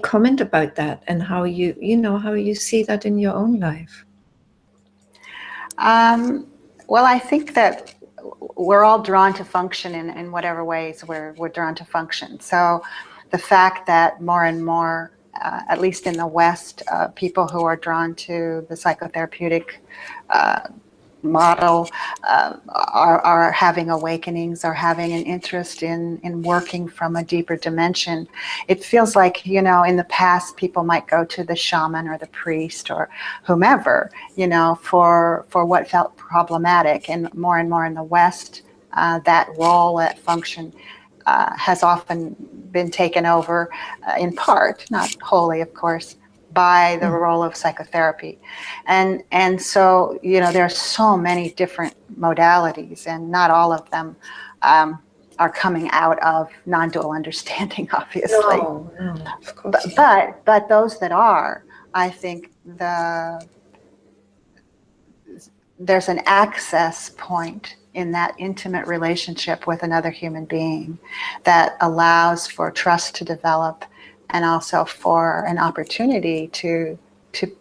comment about that, and how you see that in your own life. Well, I think that we're all drawn to function in whatever ways we're drawn to function. So the fact that more and more, at least in the West, people who are drawn to the psychotherapeutic model are having awakenings, are having an interest in working from a deeper dimension. It feels like, you know, in the past, people might go to the shaman or the priest or whomever, you know, for what felt problematic. And more in the West, that role, that function has often been taken over, in part, not wholly, of course, by the role of psychotherapy. And so, you know, there are so many different modalities, and not all of them are coming out of non-dual understanding, obviously. No, of course not. But those that are, I think there's an access point in that intimate relationship with another human being that allows for trust to develop, and also for an opportunity to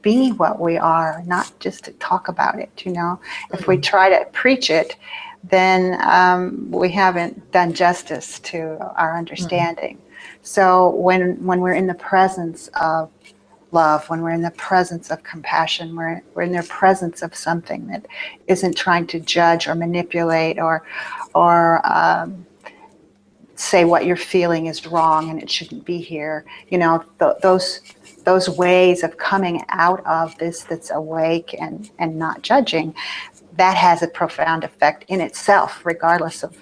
be what we are, not just to talk about it, you know. If we try to preach it, then we haven't done justice to our understanding. So when we're in the presence of love, when we're in the presence of compassion, we're in the presence of something that isn't trying to judge or manipulate or say what you're feeling is wrong and it shouldn't be here. You know, those ways of coming out of this that's awake and not judging, that has a profound effect in itself, regardless of,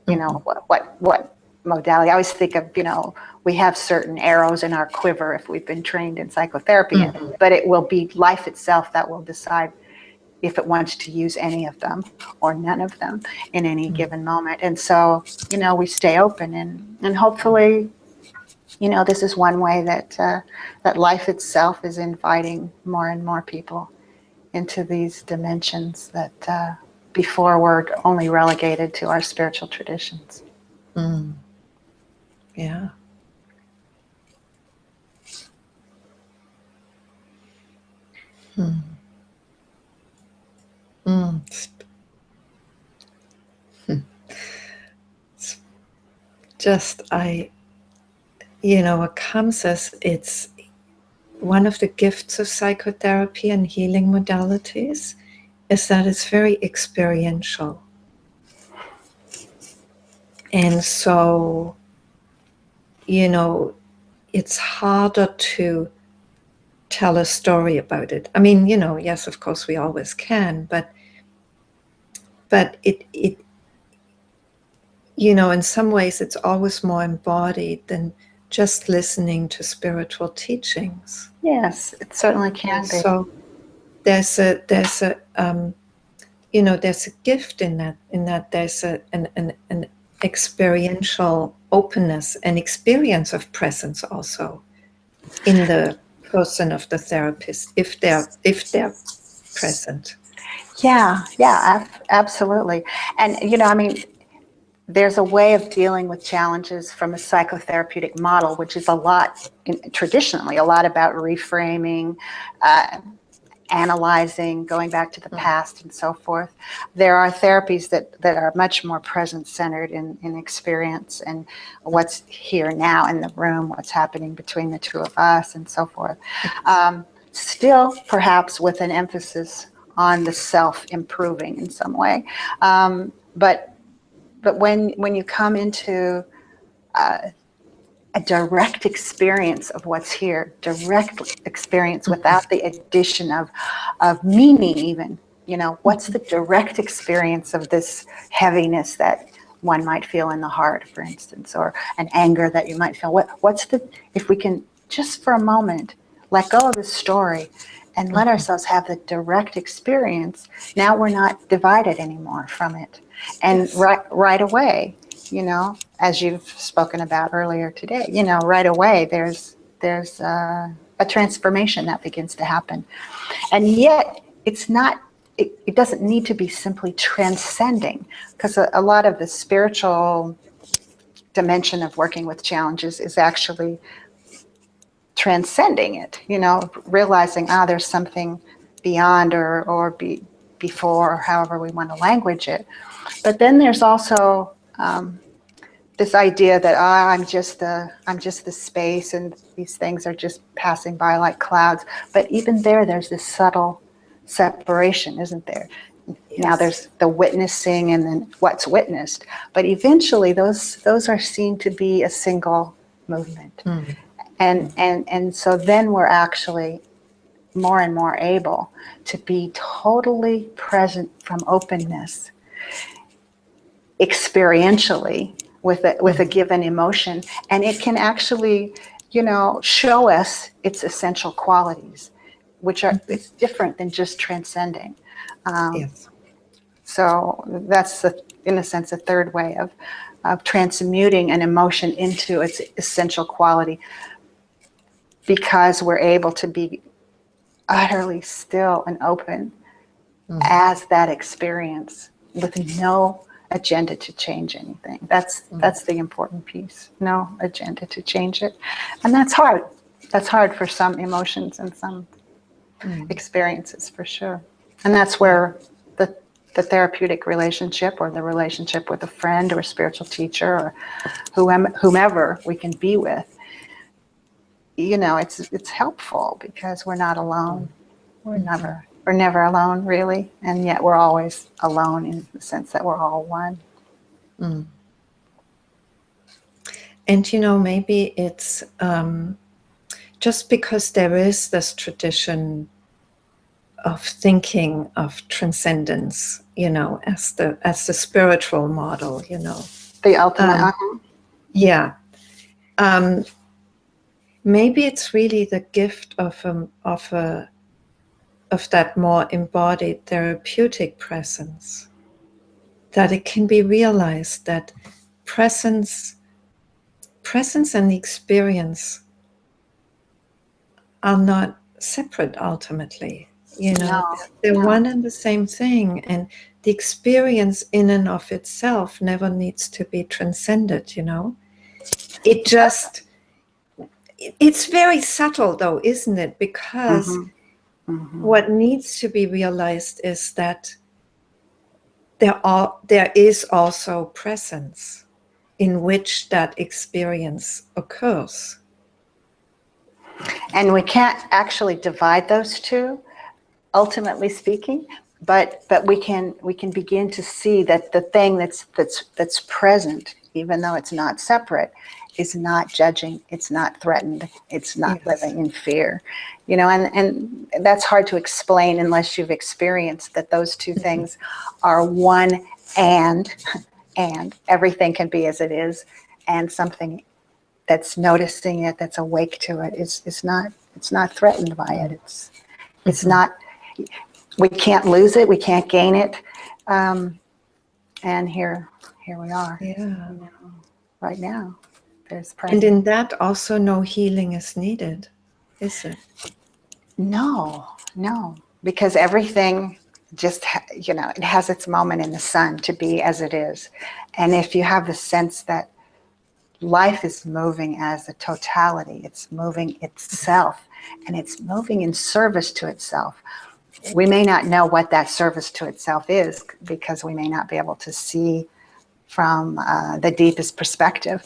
you know, what modality. I always think of, you know, we have certain arrows in our quiver if we've been trained in psychotherapy, but it will be life itself that will decide if it wants to use any of them or none of them in any given moment. And so, you know, we stay open, and hopefully, you know, this is one way that that life itself is inviting more and more people into these dimensions that before were only relegated to our spiritual traditions. Yeah. Just what comes as it's one of the gifts of psychotherapy and healing modalities is that it's very experiential. And so, you know, it's harder to tell a story about it. I mean, you know, yes, of course we always can, but it you know, in some ways it's always more embodied than just listening to spiritual teachings. Yes, it certainly can be. So there's a you know, there's a gift in that there's an experiential openness and experience of presence also in the person of the therapist, if they're present. Yeah, absolutely. And, you know, I mean, there's a way of dealing with challenges from a psychotherapeutic model, which is traditionally a lot about reframing, analyzing, going back to the past and so forth. There are therapies that are much more present-centered in experience and what's here now in the room, what's happening between the two of us and so forth. Still, perhaps with an emphasis on the self improving in some way. But when you come into a direct experience of what's here, direct experience without the addition of meaning even, you know, what's the direct experience of this heaviness that one might feel in the heart, for instance, or an anger that you might feel. If we can just for a moment let go of the story and let ourselves have the direct experience, now we're not divided anymore from it. And Yes. right away, you know, as you've spoken about earlier today, you know, right away there's a transformation that begins to happen. And yet it's not, it doesn't need to be simply transcending, because a lot of the spiritual dimension of working with challenges is actually transcending it, you know, realizing, there's something beyond before, or however we want to language it. But then there's also this idea that I'm just the space, and these things are just passing by like clouds. But even there's this subtle separation, isn't there? Yes. Now there's the witnessing and then what's witnessed. But eventually those are seen to be a single movement. Mm. And so then we're actually more and more able to be totally present from openness, experientially, with a given emotion, and it can actually, you know, show us its essential qualities, which are, it's different than just transcending. Yes. So that's, in a sense, a third way of transmuting an emotion into its essential quality, because we're able to be utterly still and open as that experience, with no agenda to change anything. That's the important piece. No agenda to change it. And that's hard. That's hard for some emotions and some experiences, for sure. And that's where the therapeutic relationship, or the relationship with a friend or a spiritual teacher, or whomever we can be with, you know, it's helpful, because we're not alone. We're never alone, really, and yet we're always alone in the sense that we're all one. Mm. And, you know, maybe it's just because there is this tradition of thinking of transcendence, you know, as the spiritual model, you know. The ultimate. Yeah. Maybe it's really the gift of that more embodied therapeutic presence, that it can be realized that presence and the experience are not separate ultimately. You know, they're one and the same thing, and the experience in and of itself never needs to be transcended, you know. It just, it's very subtle though, isn't it? Because what needs to be realized is that there is also presence in which that experience occurs. And we can't actually divide those two, ultimately speaking, but we can begin to see that the thing that's present, even though it's not separate, is not judging, it's not threatened, it's not living in fear. You know, and that's hard to explain unless you've experienced that those two things are one, and everything can be as it is, and something that's noticing it, that's awake to it, it's not threatened by it. It's not, we can't lose it, we can't gain it. And here we are. Yeah. You know, right now. There's presence. And in that also no healing is needed, is it? No, because everything just, you know, it has its moment in the sun to be as it is. And if you have the sense that life is moving as a totality, it's moving itself, and it's moving in service to itself. We may not know what that service to itself is, because we may not be able to see from the deepest perspective,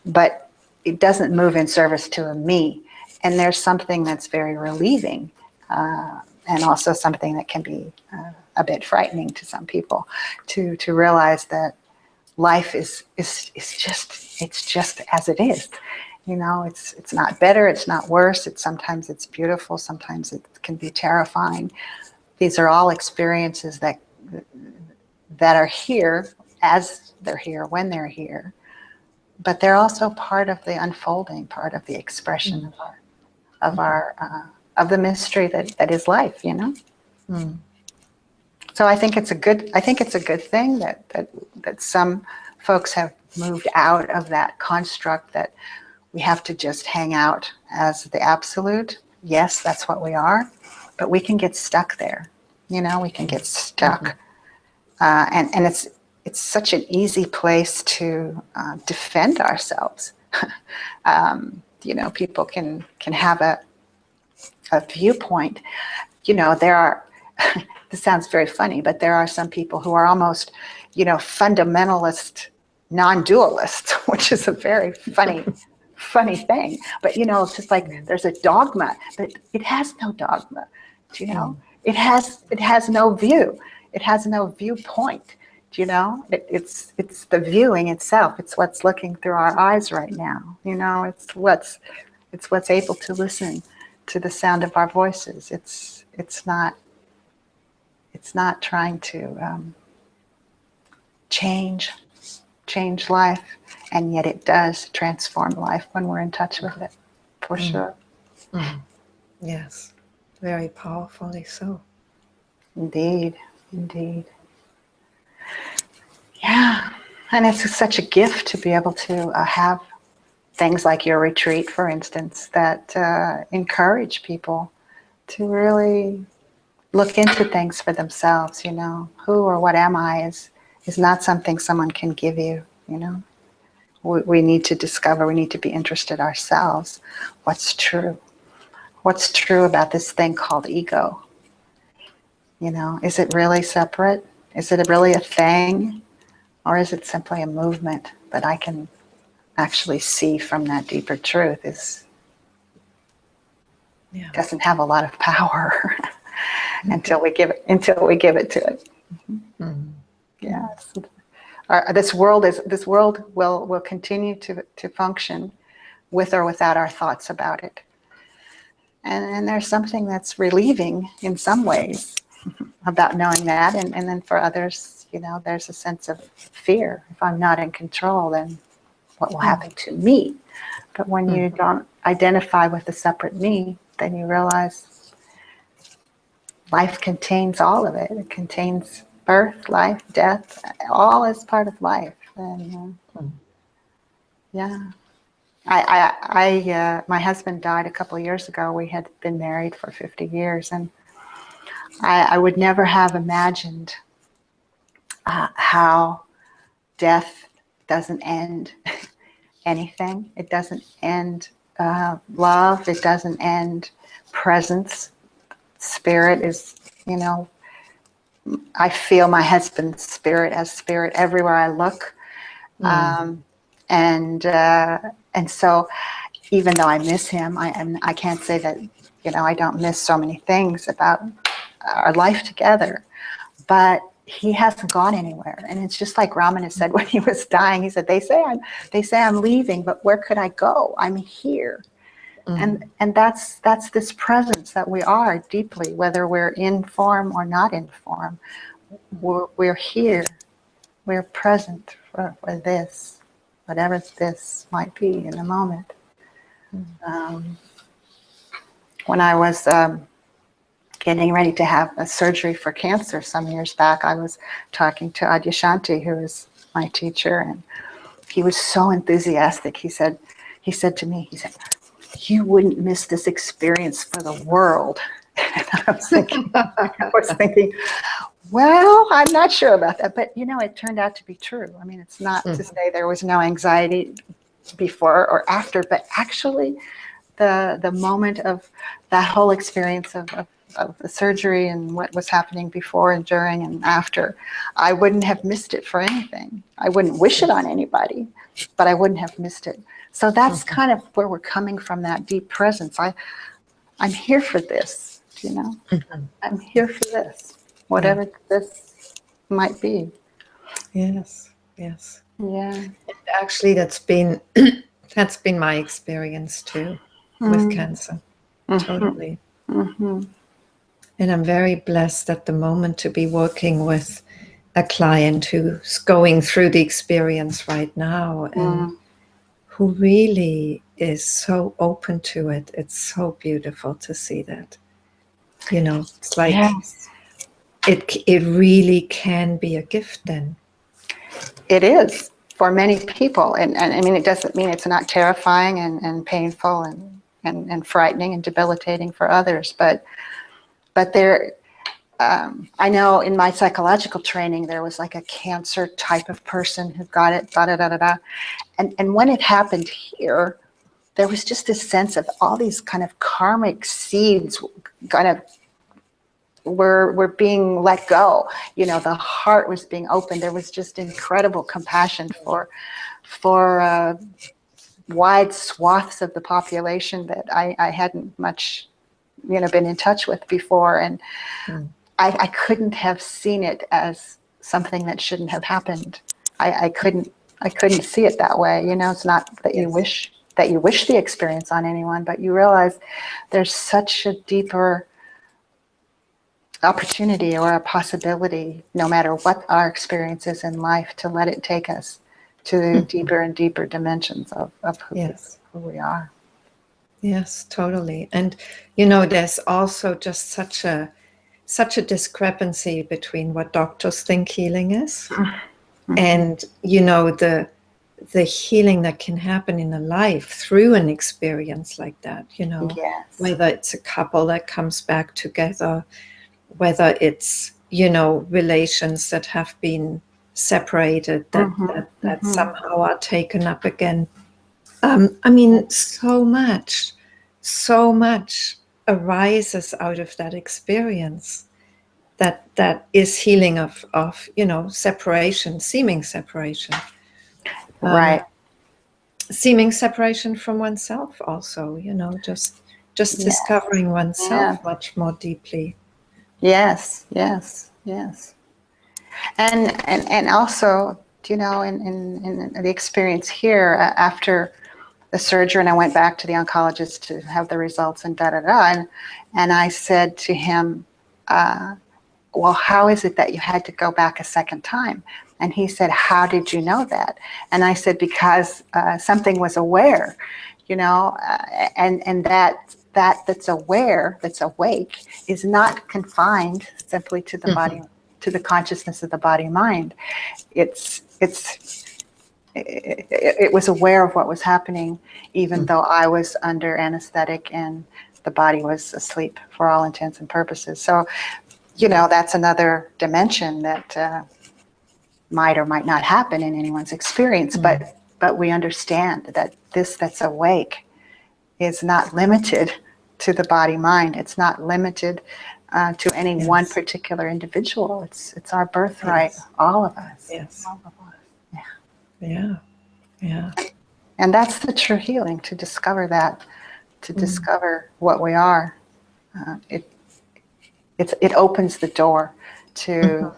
but it doesn't move in service to a me. And there's something that's very relieving, and also something that can be a bit frightening to some people, to realize that life is just as it is. You know, it's not better, it's not worse. Sometimes it's beautiful, sometimes it can be terrifying. These are all experiences that are here as they're here, when they're here, but they're also part of the unfolding, part of the expression of of the mystery that is life, you know? Mm. So I think it's a good thing that some folks have moved out of that construct that we have to just hang out as the absolute. Yes, that's what we are, but we can get stuck there. You know, we can get stuck, and it's such an easy place to defend ourselves. You know, people can have a viewpoint. You know, there are. This sounds very funny, but there are some people who are almost, you know, fundamentalist, non-dualist, which is a very funny thing. But, you know, it's just like there's a dogma, but it has no dogma. Do you know? It has no view. It has no viewpoint. Do you know? It's the viewing itself. It's what's looking through our eyes right now. You know, it's what's able to listen to the sound of our voices. It's not trying to change life, and yet it does transform life when we're in touch with it, for sure. Yes, very powerfully so. Indeed. Yeah, and it's such a gift to be able to have things like your retreat, for instance, that encourage people to really look into things for themselves. You know, who or what am I is not something someone can give you. You know, we need to discover. We need to be interested ourselves. What's true? What's true about this thing called ego? You know, is it really separate? Is it really a thing, or is it simply a movement that I can actually see from that deeper truth? Doesn't have a lot of power. Until we give it to it. Yes. This world will continue to function with or without our thoughts about it. And there's something that's relieving in some ways about knowing that, and then for others, you know, there's a sense of fear. If I'm not in control, then what will happen to me? But when you don't identify with the separate me, then you realize life contains all of it. It contains birth, life, death, all is part of life. And yeah, my husband died a couple of years ago. We had been married for 50 years, and I would never have imagined how death doesn't end anything. It doesn't end love. It doesn't end presence. Spirit is, you know, I feel my husband's spirit as spirit everywhere I look. And so even though I miss him, I can't say that, you know, I don't miss so many things about our life together, but he hasn't gone anywhere. And it's just like Ramana said when he was dying. He said, they say I'm leaving, but where could I go? I'm here. And that's this presence that we are deeply, whether we're in form or not in form. We're here. We're present for this, whatever this might be in a moment. When I was getting ready to have a surgery for cancer some years back, I was talking to Adyashanti, who is my teacher, and he was so enthusiastic. He said to me, you wouldn't miss this experience for the world. And I was thinking, well, I'm not sure about that. But, you know, it turned out to be true. I mean, it's not to say there was no anxiety before or after, but actually the moment of that whole experience of the surgery and what was happening before and during and after, I wouldn't have missed it for anything. I wouldn't wish it on anybody, but I wouldn't have missed it. So that's kind of where we're coming from, that deep presence. I'm here for this, you know. I'm here for this, whatever this might be. Yes. Yeah. And actually, that's been my experience too with cancer. Totally. And I'm very blessed at the moment to be working with a client who's going through the experience right now and who really is so open to it. It's so beautiful to see that. You know, it's like Yes. it really can be a gift then. It is for many people. And I mean, it doesn't mean it's not terrifying and painful and frightening and debilitating for others. But there, I know in my psychological training, there was like a cancer type of person who got it, da da da da da. And when it happened here, there was just this sense of all these kind of karmic seeds kind of were being let go. You know, the heart was being opened. There was just incredible compassion for wide swaths of the population that I hadn't much, you know, been in touch with before. And I couldn't have seen it as something that shouldn't have happened. I couldn't see it that way. You know, it's not that you wish the experience on anyone, but you realize there's such a deeper opportunity or a possibility, no matter what our experience is in life, to let it take us to deeper and deeper dimensions of who we are. Yes, totally. And, you know, there's also just such a discrepancy between what doctors think healing is and, you know, the healing that can happen in a life through an experience like that, you know, whether it's a couple that comes back together, whether it's, you know, relations that have been separated that somehow are taken up again. I mean, so much arises out of that experience that is healing of, you know, separation, seeming separation. Right. Seeming separation from oneself also, you know, just discovering oneself much more deeply. Yes. And also, you know, in the experience here after the surgery, and I went back to the oncologist to have the results and and I said to him, well, how is it that you had to go back a second time? And he said, how did you know that? And I said, because something was aware, you know, and that's aware, that's awake, is not confined simply to the body, to the consciousness of the body mind. It was aware of what was happening, even though I was under anesthetic and the body was asleep for all intents and purposes. So, you know, that's another dimension that might or might not happen in anyone's experience, but we understand that this that's awake is not limited to the body mind. It's not limited to any one particular individual. It's our birthright, all of us. Yes. All of us. Yeah. And that's the true healing, to discover that, to discover what we are. It opens the door to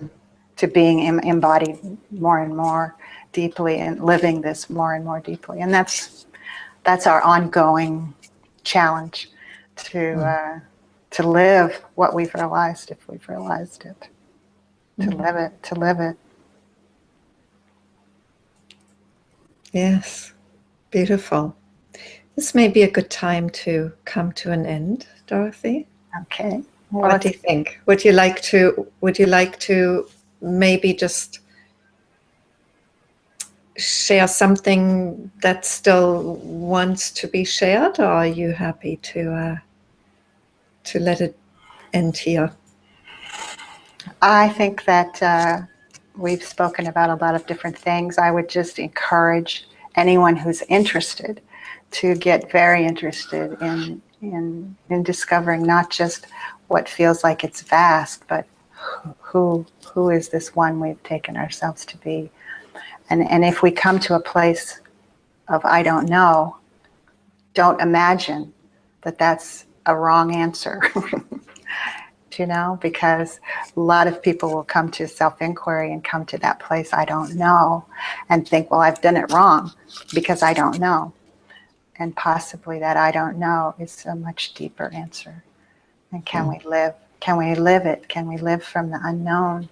being embodied more and more deeply and living this more and more deeply. And that's our ongoing challenge, to live what we've realized, if we've realized it, to live it. Yes, beautiful. This may be a good time to come to an end, Dorothy. Okay. Well, what do you think? Would you like to maybe just share something that still wants to be shared, or are you happy to let it end here? I think that we've spoken about a lot of different things. I would just encourage anyone who's interested to get very interested in discovering not just what feels like it's vast, but who is this one we've taken ourselves to be. And if we come to a place of I don't know, don't imagine that that's a wrong answer. You know, because a lot of people will come to self-inquiry and come to that place, I don't know, and think, well, I've done it wrong because I don't know. And possibly that I don't know is a much deeper answer. And can we live? Can we live it? Can we live from the unknown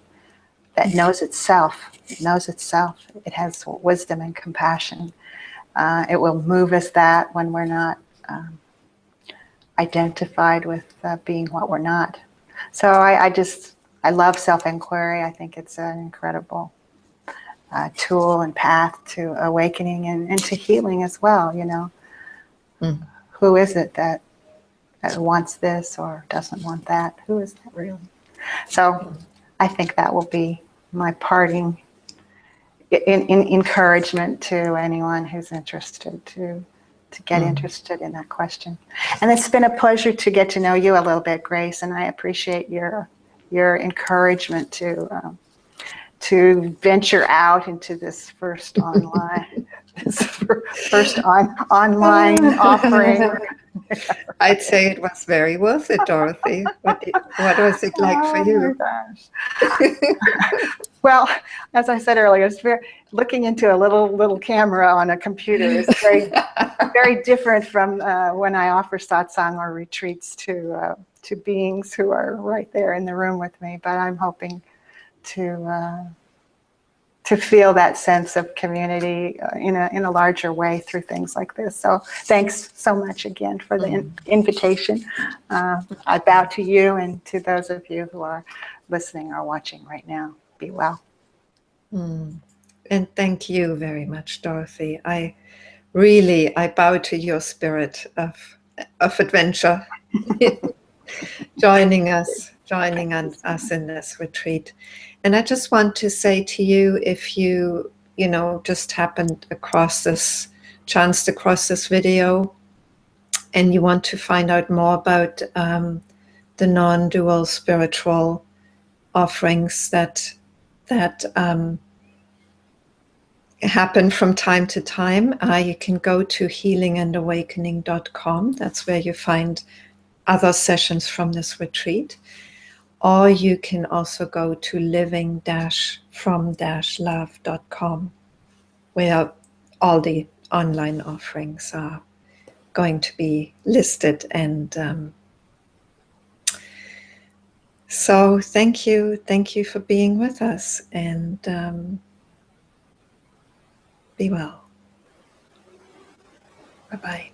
that knows itself? It knows itself. It has wisdom and compassion. It will move us that when we're not identified with being what we're not. So I love self-inquiry. I think it's an incredible tool and path to awakening and to healing as well, you know. Mm. Who is it that wants this or doesn't want that? Who is that really? So I think that will be my parting in encouragement to anyone who's interested to get interested in that question. And it's been a pleasure to get to know you a little bit, Grace, and I appreciate your encouragement to venture out into this first online online offering. I'd say it was very worth it, Dorothy. What was it like for you? Oh my gosh. Well, as I said earlier, it's looking into a little camera on a computer is very, very different from when I offer satsang or retreats to beings who are right there in the room with me. But I'm hoping to feel that sense of community in a larger way through things like this. So thanks so much again for the invitation. I bow to you and to those of you who are listening or watching right now. Be well. And thank you very much, Dorothy. I bow to your spirit of adventure, joining us in this retreat. And I just want to say to you, if you just happened chanced across this video, and you want to find out more about the non-dual spiritual offerings that happen from time to time, you can go to healingandawakening.com. That's where you find other sessions from this retreat. Or you can also go to living-from-love.com, where all the online offerings are going to be listed. And so thank you for being with us, and be well. Bye-bye.